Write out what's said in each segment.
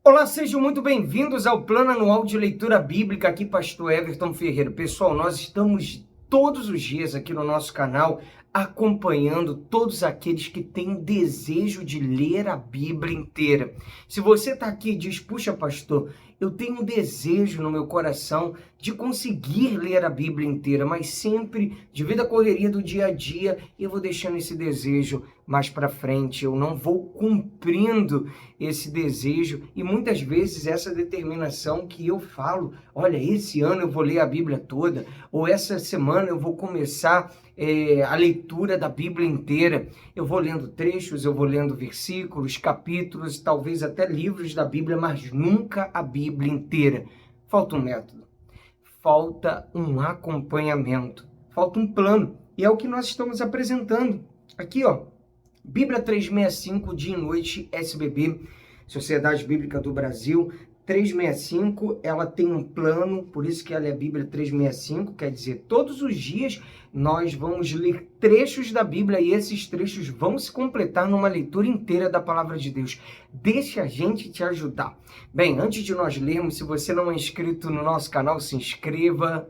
Olá, sejam muito bem-vindos ao Plano Anual de Leitura Bíblica, aqui Pastor Everton Ferreira. Pessoal, nós estamos todos os dias aqui no nosso canal acompanhando todos aqueles que têm desejo de ler a Bíblia inteira. Se você está aqui e diz, puxa pastor, eu tenho um desejo no meu coração de conseguir ler a Bíblia inteira, mas sempre, devido à correria do dia a dia, eu vou deixando esse desejo mais para frente, eu não vou cumprindo esse desejo e muitas vezes essa determinação que eu falo, olha, esse ano eu vou ler a Bíblia toda, ou essa semana eu vou começar a leitura da Bíblia inteira. Eu vou lendo trechos, eu vou lendo versículos, capítulos, talvez até livros da Bíblia, mas nunca a Bíblia inteira. Falta um método, falta um acompanhamento, falta um plano. E é o que nós estamos apresentando aqui, ó. Bíblia 365, dia e noite, SBB, Sociedade Bíblica do Brasil. 365, ela tem um plano, por isso que ela é Bíblia 365, quer dizer, todos os dias nós vamos ler trechos da Bíblia e esses trechos vão se completar numa leitura inteira da Palavra de Deus. Deixa a gente te ajudar. Bem, antes de nós lermos, se você não é inscrito no nosso canal, se inscreva,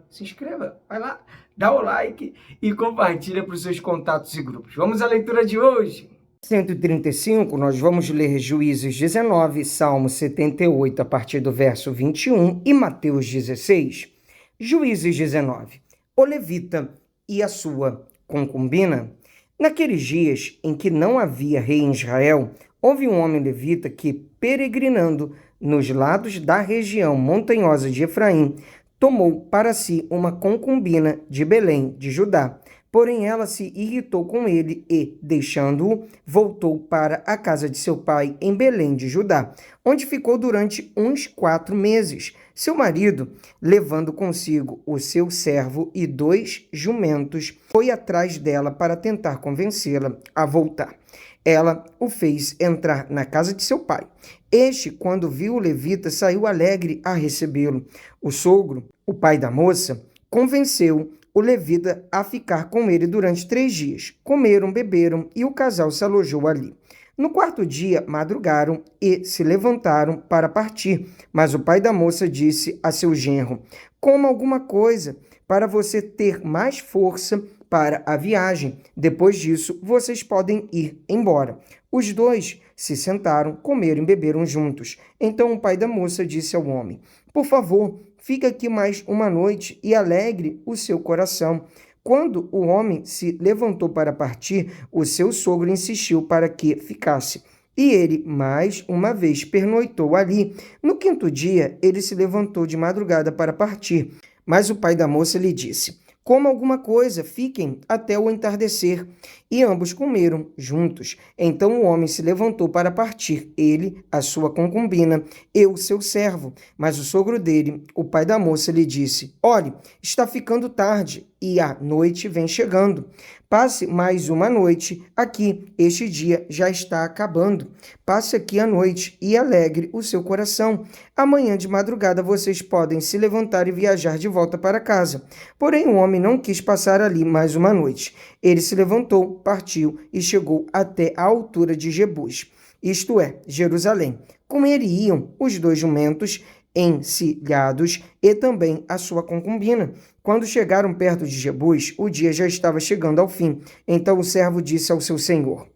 vai lá, dá o like e compartilha para os seus contatos e grupos. Vamos à leitura de hoje. 135, nós vamos ler Juízes 19, Salmo 78, a partir do verso 21 e Mateus 16. Juízes 19. O levita e a sua concubina. Naqueles dias em que não havia rei em Israel, houve um homem levita que, peregrinando nos lados da região montanhosa de Efraim, tomou para si uma concubina de Belém, de Judá. Porém, ela se irritou com ele e, deixando-o, voltou para a casa de seu pai em Belém de Judá, onde ficou durante uns 4 meses. Seu marido, levando consigo o seu servo e 2 jumentos, foi atrás dela para tentar convencê-la a voltar. Ela o fez entrar na casa de seu pai. Este, quando viu o levita, saiu alegre a recebê-lo. O sogro, o pai da moça, convenceu o levita a ficar com ele durante 3 dias. Comeram, beberam e o casal se alojou ali. No 4º dia, madrugaram e se levantaram para partir. Mas o pai da moça disse a seu genro: coma alguma coisa para você ter mais força para a viagem. Depois disso, vocês podem ir embora. Os 2 se sentaram, comeram e beberam juntos. Então o pai da moça disse ao homem: por favor, fica aqui mais uma noite e alegre o seu coração. Quando o homem se levantou para partir, o seu sogro insistiu para que ficasse. E ele, mais uma vez, pernoitou ali. No 5º dia, ele se levantou de madrugada para partir. Mas o pai da moça lhe disse: coma alguma coisa, fiquem até o entardecer. E ambos comeram juntos. Então o homem se levantou para partir, ele, a sua concubina, e o seu servo. Mas o sogro dele, o pai da moça, lhe disse: olhe, está ficando tarde e a noite vem chegando. Passe mais uma noite aqui, este dia já está acabando. Passe aqui a noite e alegre o seu coração. Amanhã de madrugada vocês podem se levantar e viajar de volta para casa. Porém o homem não quis passar ali mais uma noite. Ele se levantou, partiu e chegou até a altura de Jebus, isto é, Jerusalém. Com ele iam os 2 jumentos encilhados e também a sua concubina. Quando chegaram perto de Jebus, o dia já estava chegando ao fim. Então o servo disse ao seu senhor: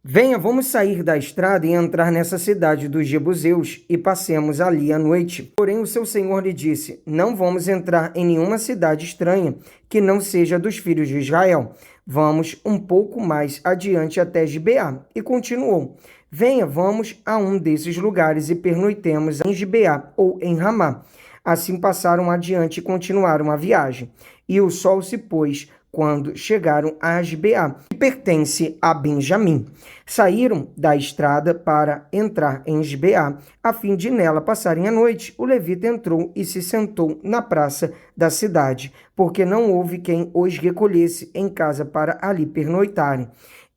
venha, vamos sair da estrada e entrar nessa cidade dos Jebuseus e passemos ali a noite. Porém o seu senhor lhe disse: não vamos entrar em nenhuma cidade estranha que não seja dos filhos de Israel. Vamos um pouco mais adiante até Gibeá. E continuou: venha, vamos a um desses lugares e pernoitemos em Gibeá ou em Ramá. Assim passaram adiante e continuaram a viagem. E o sol se pôs quando chegaram a Gibeá, que pertence a Benjamim. Saíram da estrada para entrar em Gibeá, a fim de nela passarem a noite. O levita entrou e se sentou na praça da cidade, porque não houve quem os recolhesse em casa para ali pernoitarem.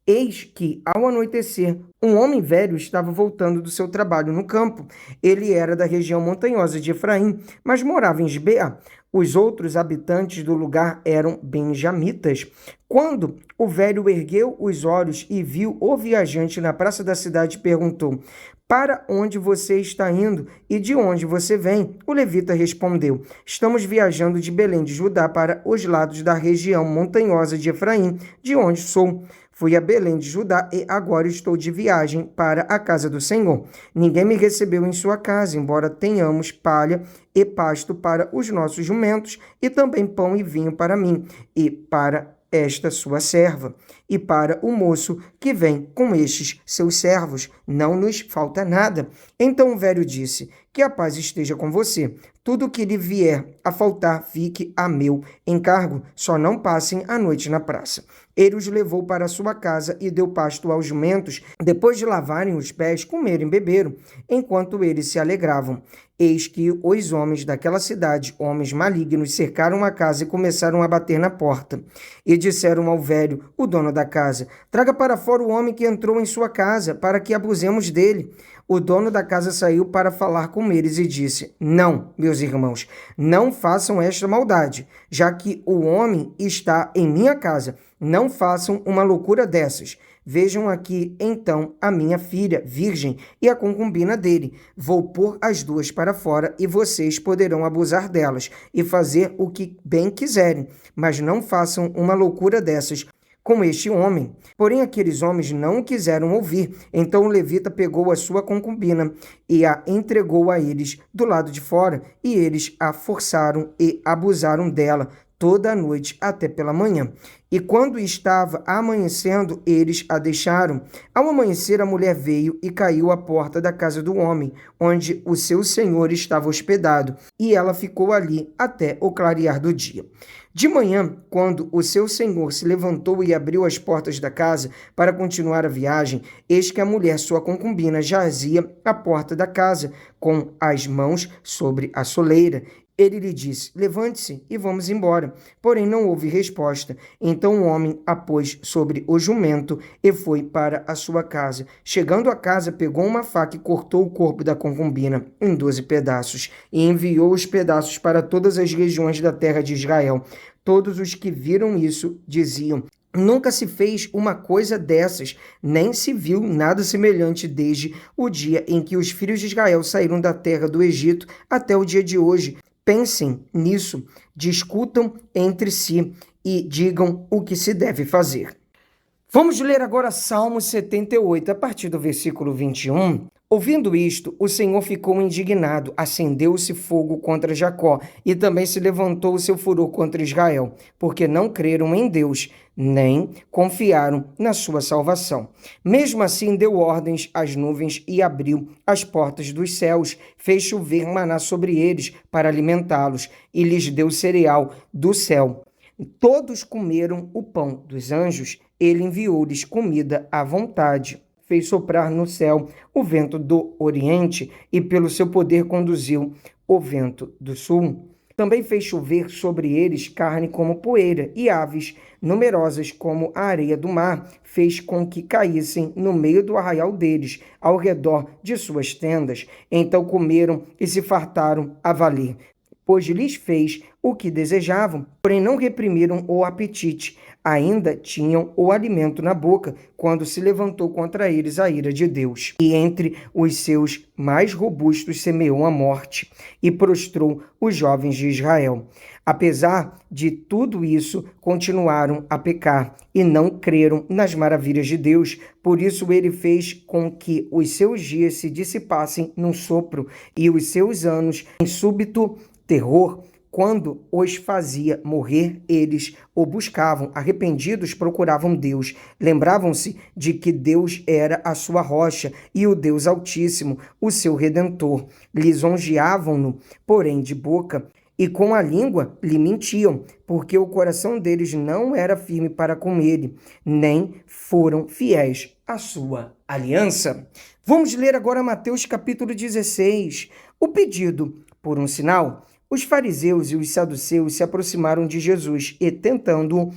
Eis que, ao anoitecer, um homem velho estava voltando do seu trabalho no campo. Ele era da região montanhosa de Efraim, mas morava em Gibeá. Os outros habitantes do lugar eram benjamitas. Quando o velho ergueu os olhos e viu o viajante na praça da cidade, perguntou: para onde você está indo e de onde você vem? O levita respondeu: estamos viajando de Belém de Judá para os lados da região montanhosa de Efraim, de onde sou. Fui a Belém de Judá e agora estou de viagem para a casa do Senhor. Ninguém me recebeu em sua casa, embora tenhamos palha e pasto para os nossos jumentos, e também pão e vinho para mim, e para esta sua serva, e para o moço que vem com estes seus servos. Não nos falta nada. Então o velho disse: que a paz esteja com você. Tudo que lhe vier a faltar fique a meu encargo. Só não passem a noite na praça. Ele os levou para sua casa e deu pasto aos jumentos. Depois de lavarem os pés, comeram e beberam, enquanto eles se alegravam. Eis que os homens daquela cidade, homens malignos, cercaram a casa e começaram a bater na porta. E disseram ao velho, o dono da casa: traga para fora o homem que entrou em sua casa, para que abusemos dele. O dono da casa saiu para falar com eles e disse: não, meus irmãos, não façam esta maldade, já que o homem está em minha casa. Não façam uma loucura dessas. Vejam aqui, então, a minha filha, virgem, e a concubina dele. Vou pôr as duas para fora e vocês poderão abusar delas e fazer o que bem quiserem, mas não façam uma loucura dessas com este homem. Porém, aqueles homens não quiseram ouvir. Então o levita pegou a sua concubina e a entregou a eles do lado de fora, e eles a forçaram e abusaram dela toda a noite até pela manhã. E quando estava amanhecendo, eles a deixaram. Ao amanhecer, a mulher veio e caiu à porta da casa do homem, onde o seu senhor estava hospedado, e ela ficou ali até o clarear do dia. De manhã, quando o seu senhor se levantou e abriu as portas da casa para continuar a viagem, eis que a mulher, sua concubina, jazia à porta da casa, com as mãos sobre a soleira. Ele lhe disse: levante-se e vamos embora. Porém não houve resposta. Então o homem a pôs sobre o jumento e foi para a sua casa. Chegando à casa, pegou uma faca e cortou o corpo da concubina em 12 pedaços e enviou os pedaços para todas as regiões da terra de Israel. Todos os que viram isso diziam: nunca se fez uma coisa dessas, nem se viu nada semelhante desde o dia em que os filhos de Israel saíram da terra do Egito até o dia de hoje. Pensem nisso, discutam entre si e digam o que se deve fazer. Vamos ler agora Salmo 78, a partir do versículo 21. Ouvindo isto, o Senhor ficou indignado, acendeu-se fogo contra Jacó, e também se levantou o seu furor contra Israel, porque não creram em Deus, nem confiaram na sua salvação. Mesmo assim, deu ordens às nuvens e abriu as portas dos céus, fez chover maná sobre eles para alimentá-los, e lhes deu cereal do céu. Todos comeram o pão dos anjos, ele enviou-lhes comida à vontade. Fez soprar no céu o vento do oriente e pelo seu poder conduziu o vento do sul. Também fez chover sobre eles carne como poeira e aves numerosas como a areia do mar. Fez com que caíssem no meio do arraial deles, ao redor de suas tendas. Então comeram e se fartaram a valer, pois lhes fez o que desejavam, porém não reprimiram o apetite. Ainda tinham o alimento na boca, quando se levantou contra eles a ira de Deus. E entre os seus mais robustos semeou a morte, e prostrou os jovens de Israel. Apesar de tudo isso, continuaram a pecar, e não creram nas maravilhas de Deus. Por isso ele fez com que os seus dias se dissipassem num sopro, e os seus anos em súbito terror. Quando os fazia morrer, eles o buscavam, arrependidos procuravam Deus. Lembravam-se de que Deus era a sua rocha e o Deus Altíssimo, o seu Redentor. Lisonjeavam-no, porém de boca, e com a língua lhe mentiam, porque o coração deles não era firme para com ele, nem foram fiéis à sua aliança. Vamos ler agora Mateus capítulo 16. O pedido por um sinal. Os fariseus e os saduceus se aproximaram de Jesus e, tentando-o,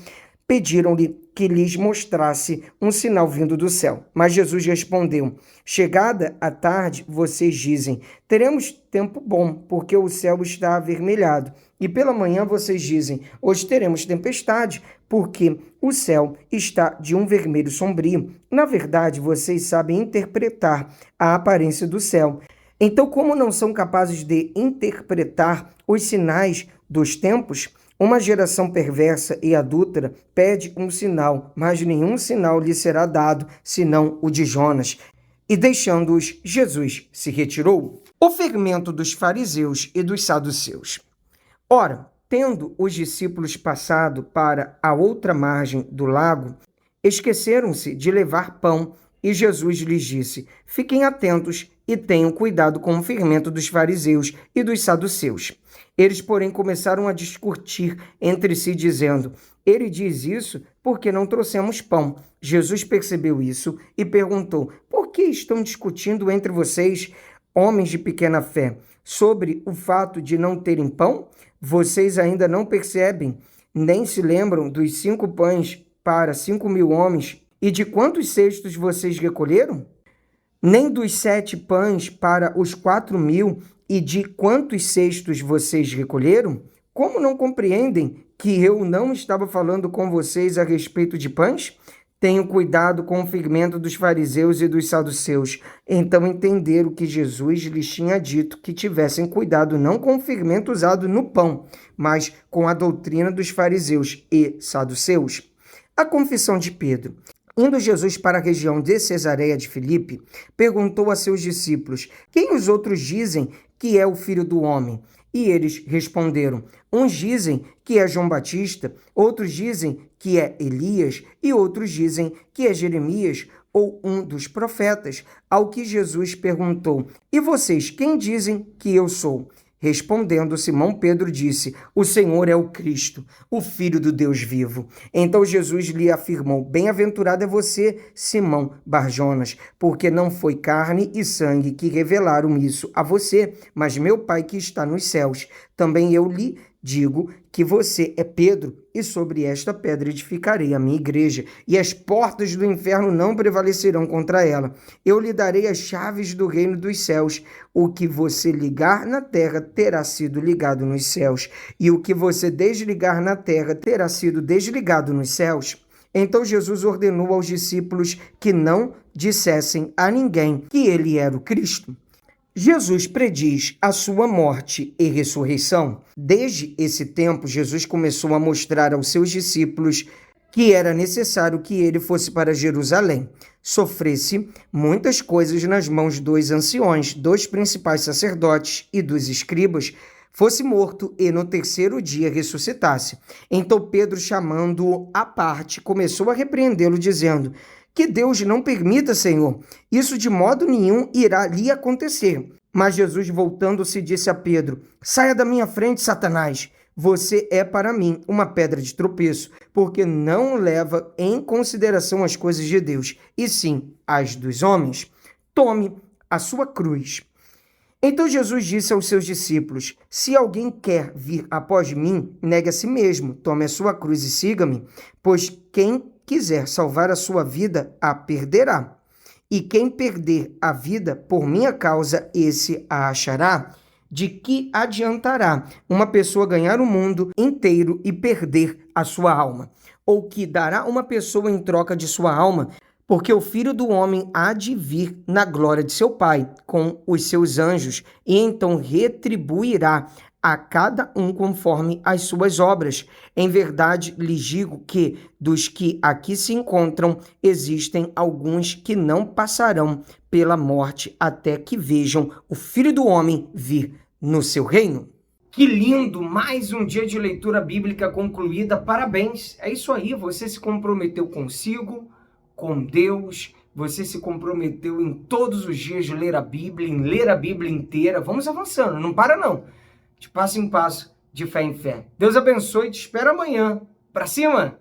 pediram-lhe que lhes mostrasse um sinal vindo do céu. Mas Jesus respondeu: chegada a tarde, vocês dizem, teremos tempo bom, porque o céu está avermelhado. E pela manhã vocês dizem, hoje teremos tempestade, porque o céu está de um vermelho sombrio. Na verdade, vocês sabem interpretar a aparência do céu. Então, como não são capazes de interpretar os sinais dos tempos, uma geração perversa e adúltera pede um sinal, mas nenhum sinal lhe será dado, senão o de Jonas. E deixando-os, Jesus se retirou. O fermento dos fariseus e dos saduceus. Ora, tendo os discípulos passado para a outra margem do lago, esqueceram-se de levar pão, e Jesus lhes disse: fiquem atentos e tenham cuidado com o fermento dos fariseus e dos saduceus. Eles, porém, começaram a discutir entre si, dizendo: ele diz isso porque não trouxemos pão. Jesus percebeu isso e perguntou: por que estão discutindo entre vocês, homens de pequena fé, sobre o fato de não terem pão? Vocês ainda não percebem, nem se lembram dos 5 pães para 5.000 homens e de quantos cestos vocês recolheram? Nem dos 7 pães para os 4.000 e de quantos cestos vocês recolheram? Como não compreendem que eu não estava falando com vocês a respeito de pães? Tenham cuidado com o fermento dos fariseus e dos saduceus. Então entenderam que Jesus lhes tinha dito que tivessem cuidado não com o fermento usado no pão, mas com a doutrina dos fariseus e saduceus. A confissão de Pedro. Indo Jesus para a região de Cesareia de Filipe, perguntou a seus discípulos: quem os outros dizem que é o Filho do Homem? E eles responderam: uns dizem que é João Batista, outros dizem que é Elias e outros dizem que é Jeremias ou um dos profetas. Ao que Jesus perguntou: e vocês, quem dizem que eu sou? Respondendo, Simão Pedro disse: o Senhor é o Cristo, o Filho do Deus vivo. Então Jesus lhe afirmou: bem-aventurado é você, Simão Barjonas, porque não foi carne e sangue que revelaram isso a você, mas meu Pai que está nos céus. Também eu lhe digo que você é Pedro, e sobre esta pedra edificarei a minha igreja, e as portas do inferno não prevalecerão contra ela. Eu lhe darei as chaves do reino dos céus. O que você ligar na terra terá sido ligado nos céus, e o que você desligar na terra terá sido desligado nos céus. Então Jesus ordenou aos discípulos que não dissessem a ninguém que ele era o Cristo. Jesus prediz a sua morte e ressurreição. Desde esse tempo, Jesus começou a mostrar aos seus discípulos que era necessário que ele fosse para Jerusalém, sofresse muitas coisas nas mãos dos anciões, dos principais sacerdotes e dos escribas, fosse morto e no terceiro dia ressuscitasse. Então Pedro, chamando-o à parte, começou a repreendê-lo, dizendo: que Deus não permita, Senhor, isso de modo nenhum irá lhe acontecer. Mas Jesus, voltando-se, disse a Pedro: saia da minha frente, Satanás. Você é para mim uma pedra de tropeço, porque não leva em consideração as coisas de Deus, e sim as dos homens. Tome a sua cruz. Então Jesus disse aos seus discípulos: se alguém quer vir após mim, negue a si mesmo, tome a sua cruz e siga-me, pois quem quiser salvar a sua vida, a perderá. E quem perder a vida por minha causa, esse a achará. De que adiantará uma pessoa ganhar o mundo inteiro e perder a sua alma? Ou que dará uma pessoa em troca de sua alma? Porque o Filho do Homem há de vir na glória de seu Pai, com os seus anjos, e então retribuirá a cada um conforme as suas obras. Em verdade, lhes digo que, dos que aqui se encontram, existem alguns que não passarão pela morte até que vejam o Filho do Homem vir no seu reino. Que lindo! Mais um dia de leitura bíblica concluída. Parabéns! É isso aí, você se comprometeu consigo, com Deus, você se comprometeu em todos os dias de ler a Bíblia, em ler a Bíblia inteira. Vamos avançando, não para não. De passo em passo, de fé em fé. Deus abençoe e te espero amanhã. Pra cima!